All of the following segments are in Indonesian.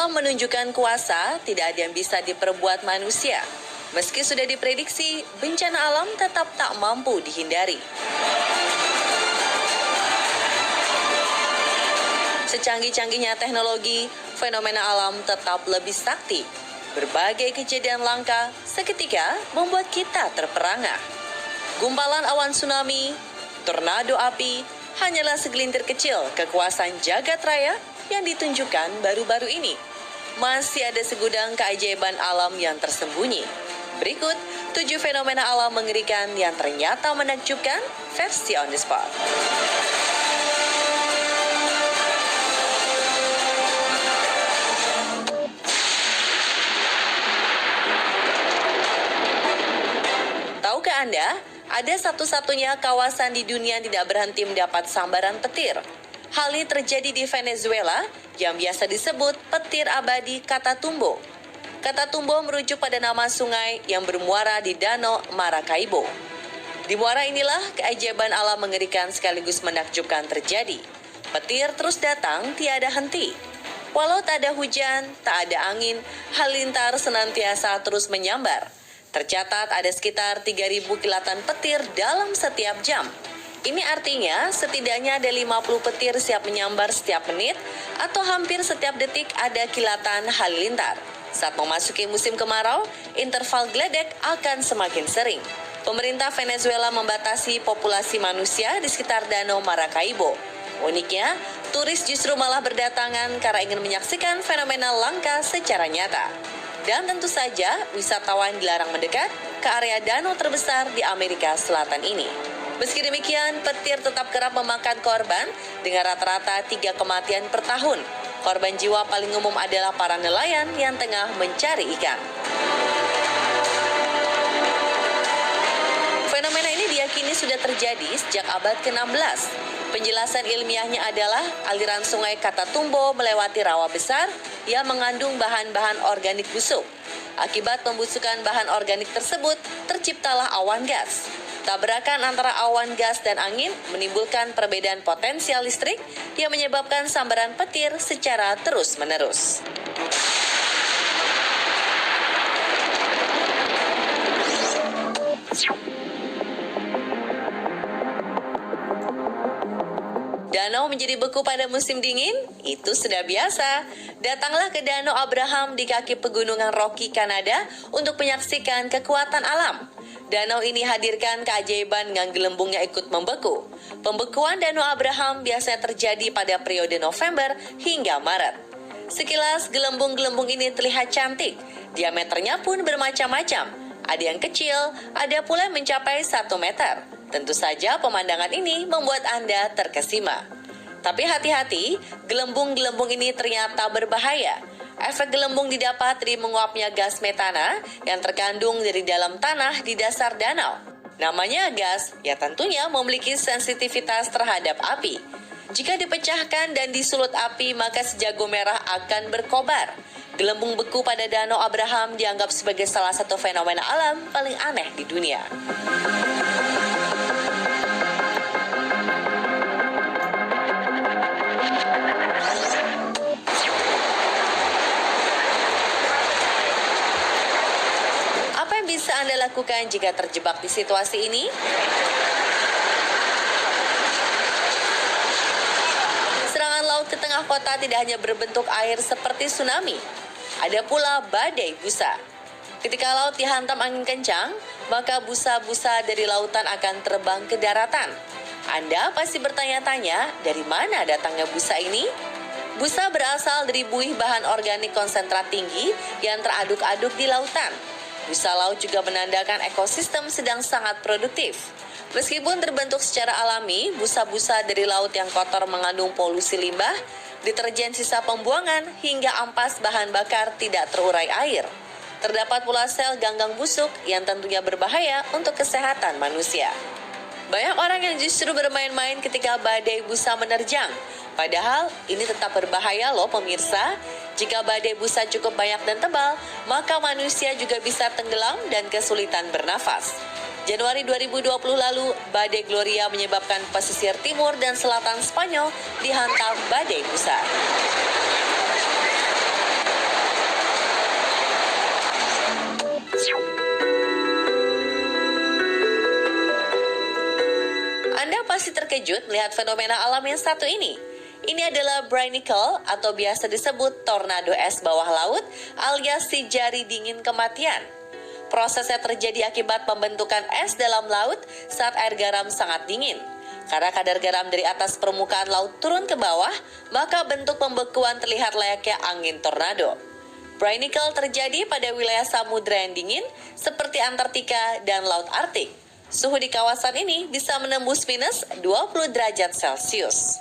Allah menunjukkan kuasa, tidak ada yang bisa diperbuat manusia. Meski sudah diprediksi, bencana alam tetap tak mampu dihindari. Secanggih-canggihnya teknologi, fenomena alam tetap lebih sakti. Berbagai kejadian langka seketika membuat kita terperangah. Gumpalan awan tsunami, tornado api, hanyalah segelintir kecil kekuasaan jagat raya yang ditunjukkan baru-baru ini. Masih ada segudang keajaiban alam yang tersembunyi. Berikut 7 fenomena alam mengerikan yang ternyata menakjubkan versi on the spot. Tahukah Anda, ada satu-satunya kawasan di dunia yang tidak berhenti mendapat sambaran petir. Hal ini terjadi di Venezuela yang biasa disebut petir abadi Catatumbo. Catatumbo merujuk pada nama sungai yang bermuara di Danau Maracaibo. Di muara inilah keajaiban alam mengerikan sekaligus menakjubkan terjadi. Petir terus datang tiada henti. Walau tak ada hujan, tak ada angin, halilintar senantiasa terus menyambar. Tercatat ada sekitar 3.000 kilatan petir dalam setiap jam. Ini artinya setidaknya ada 50 petir siap menyambar setiap menit atau hampir setiap detik ada kilatan halilintar. Saat memasuki musim kemarau, interval geledek akan semakin sering. Pemerintah Venezuela membatasi populasi manusia di sekitar Danau Maracaibo. Uniknya, turis justru malah berdatangan karena ingin menyaksikan fenomena langka secara nyata. Dan tentu saja, wisatawan dilarang mendekat ke area danau terbesar di Amerika Selatan ini. Meski demikian, petir tetap kerap memakan korban dengan rata-rata 3 kematian per tahun. Korban jiwa paling umum adalah para nelayan yang tengah mencari ikan. Fenomena ini diyakini sudah terjadi sejak abad ke-16. Penjelasan ilmiahnya adalah aliran sungai Catatumbo melewati rawa besar yang mengandung bahan-bahan organik busuk. Akibat pembusukan bahan organik tersebut, terciptalah awan gas. Tabrakan antara awan gas dan angin menimbulkan perbedaan potensial listrik yang menyebabkan sambaran petir secara terus-menerus. Danau menjadi beku pada musim dingin? Itu sudah biasa. Datanglah ke Danau Abraham di kaki pegunungan Rocky, Kanada untuk menyaksikan kekuatan alam. Danau ini hadirkan keajaiban dengan gelembungnya ikut membeku. Pembekuan Danau Abraham biasanya terjadi pada periode November hingga Maret. Sekilas gelembung-gelembung ini terlihat cantik. Diameternya pun bermacam-macam. Ada yang kecil, ada pula yang mencapai 1 meter. Tentu saja pemandangan ini membuat Anda terkesima. Tapi hati-hati, gelembung-gelembung ini ternyata berbahaya. Efek gelembung didapat dari menguapnya gas metana yang terkandung dari dalam tanah di dasar danau. Namanya gas, ya tentunya memiliki sensitivitas terhadap api. Jika dipecahkan dan disulut api, maka si jago merah akan berkobar. Gelembung beku pada Danau Abraham dianggap sebagai salah satu fenomena alam paling aneh di dunia. Bisa Anda lakukan jika terjebak di situasi ini? Serangan laut ke tengah kota tidak hanya berbentuk air seperti tsunami. Ada pula badai busa. Ketika laut dihantam angin kencang, maka busa-busa dari lautan akan terbang ke daratan. Anda pasti bertanya-tanya, dari mana datangnya busa ini? Busa berasal dari buih bahan organik konsentrat tinggi yang teraduk-aduk di lautan. Busa laut juga menandakan ekosistem sedang sangat produktif. Meskipun terbentuk secara alami, busa-busa dari laut yang kotor mengandung polusi limbah, deterjen sisa pembuangan, hingga ampas bahan bakar tidak terurai air. Terdapat pula sel ganggang busuk yang tentunya berbahaya untuk kesehatan manusia. Banyak orang yang justru bermain-main ketika badai busa menerjang. Padahal ini tetap berbahaya loh pemirsa. Jika badai busa cukup banyak dan tebal, maka manusia juga bisa tenggelam dan kesulitan bernafas. Januari 2020 lalu, badai Gloria menyebabkan pesisir timur dan selatan Spanyol dihantam badai busa. terkejut melihat fenomena alam yang satu ini. Ini adalah brinicle atau biasa disebut tornado es bawah laut alias si jari dingin kematian. Prosesnya terjadi akibat pembentukan es dalam laut saat air garam sangat dingin. Karena kadar garam dari atas permukaan laut turun ke bawah, maka bentuk pembekuan terlihat layaknya angin tornado. Brinicle terjadi pada wilayah samudra yang dingin seperti Antartika dan Laut Arktik. Suhu di kawasan ini bisa menembus minus 20 derajat Celcius.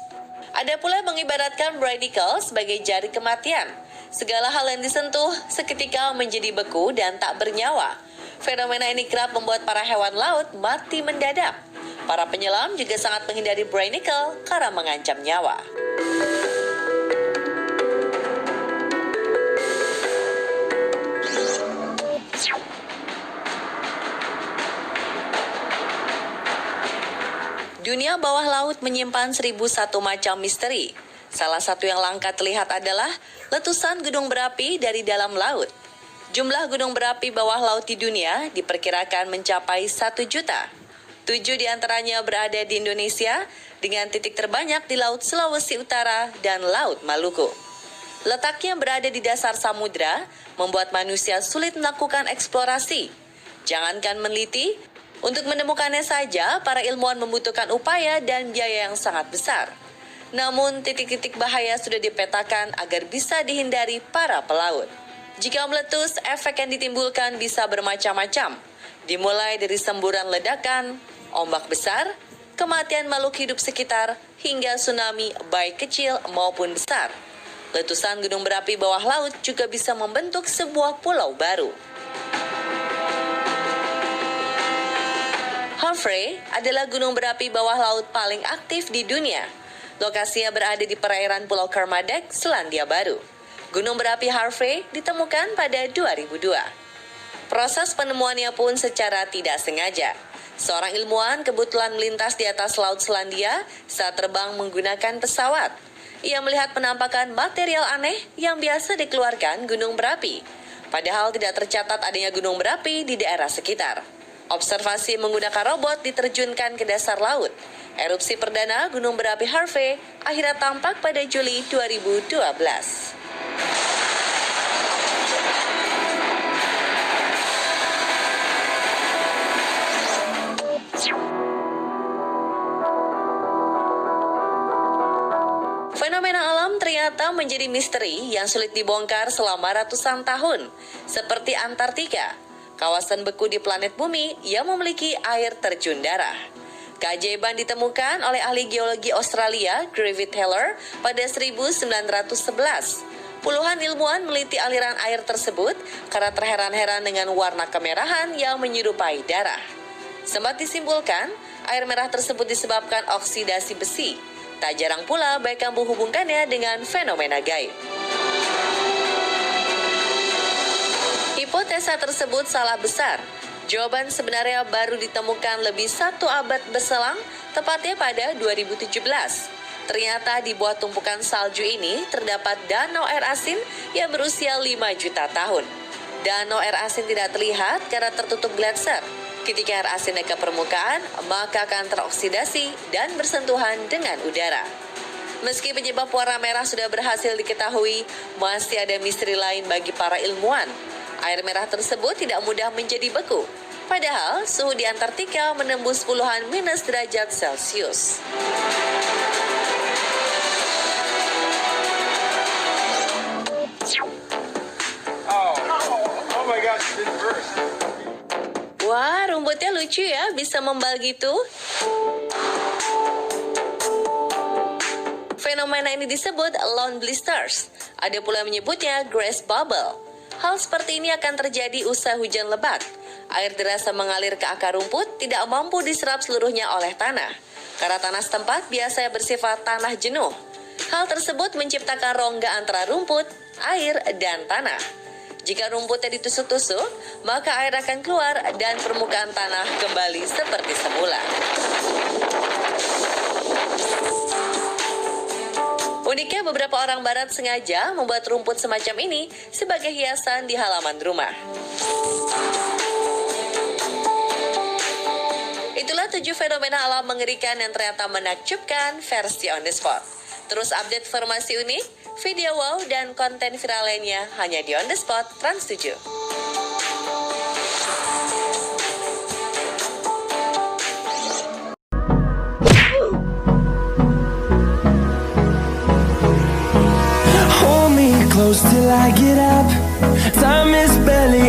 Ada pula yang mengibaratkan brinicle sebagai jari kematian. Segala hal yang disentuh seketika menjadi beku dan tak bernyawa. Fenomena ini kerap membuat para hewan laut mati mendadak. Para penyelam juga sangat menghindari brinicle karena mengancam nyawa. Dunia bawah laut menyimpan 1001 macam misteri. Salah satu yang langka terlihat adalah letusan gunung berapi dari dalam laut. Jumlah gunung berapi bawah laut di dunia diperkirakan mencapai 1 juta. 7 diantaranya berada di Indonesia dengan titik terbanyak di Laut Sulawesi Utara dan Laut Maluku. Letaknya berada di dasar samudra membuat manusia sulit melakukan eksplorasi. Jangankan meneliti, untuk menemukannya saja para ilmuwan membutuhkan upaya dan biaya yang sangat besar. Namun titik-titik bahaya sudah dipetakan agar bisa dihindari para pelaut. Jika meletus, efek yang ditimbulkan bisa bermacam-macam. Dimulai dari semburan ledakan, ombak besar, kematian makhluk hidup sekitar, hingga tsunami baik kecil maupun besar. Letusan gunung berapi bawah laut juga bisa membentuk sebuah pulau baru. Harvey adalah gunung berapi bawah laut paling aktif di dunia. Lokasinya berada di perairan Pulau Kermadec, Selandia Baru. Gunung berapi Harvey ditemukan pada 2002. Proses penemuannya pun secara tidak sengaja. Seorang ilmuwan kebetulan melintas di atas Laut Selandia saat terbang menggunakan pesawat. Ia melihat penampakan material aneh yang biasa dikeluarkan gunung berapi. Padahal tidak tercatat adanya gunung berapi di daerah sekitar. Observasi menggunakan robot diterjunkan ke dasar laut. Erupsi perdana gunung berapi Harvey akhirnya tampak pada Juli 2012. Fenomena alam ternyata menjadi misteri yang sulit dibongkar selama ratusan tahun, seperti Antartika, kawasan beku di planet bumi yang memiliki air terjun darah. Keajaiban ditemukan oleh ahli geologi Australia, Griffith Taylor, pada 1911. Puluhan ilmuwan meliti aliran air tersebut karena terheran-heran dengan warna kemerahan yang menyerupai darah. Sempat disimpulkan, air merah tersebut disebabkan oksidasi besi. Tak jarang pula mereka menghubungkannya dengan fenomena gaib. Hipotesa tersebut salah besar. Jawaban sebenarnya baru ditemukan lebih 1 abad berselang, tepatnya pada 2017. Ternyata di bawah tumpukan salju ini terdapat danau air asin yang berusia 5 juta tahun. Danau air asin tidak terlihat karena tertutup gletser. Ketika air asin naik ke permukaan, maka akan teroksidasi dan bersentuhan dengan udara. Meski penyebab warna merah sudah berhasil diketahui, masih ada misteri lain bagi para ilmuwan. Air merah tersebut tidak mudah menjadi beku. Padahal suhu di Antartika menembus puluhan minus derajat Celcius. Oh my gosh, it didn't burst. Wah, rumputnya lucu ya, bisa membal gitu. Fenomena ini disebut lawn blisters. Ada pula yang menyebutnya grass bubble. Hal seperti ini akan terjadi usai hujan lebat. Air dirasa mengalir ke akar rumput, tidak mampu diserap seluruhnya oleh tanah. Karena tanah setempat biasanya bersifat tanah jenuh. Hal tersebut menciptakan rongga antara rumput, air, dan tanah. Jika rumputnya ditusuk-tusuk, maka air akan keluar dan permukaan tanah kembali seperti semula. Uniknya, beberapa orang barat sengaja membuat rumput semacam ini sebagai hiasan di halaman rumah. Itulah Inilah 7 fenomena alam mengerikan yang ternyata menakjubkan versi On The Spot. Terus update informasi unik, video wow, dan konten viral lainnya hanya di On The Spot Trans 7. Hold me close till I get up. Time is barely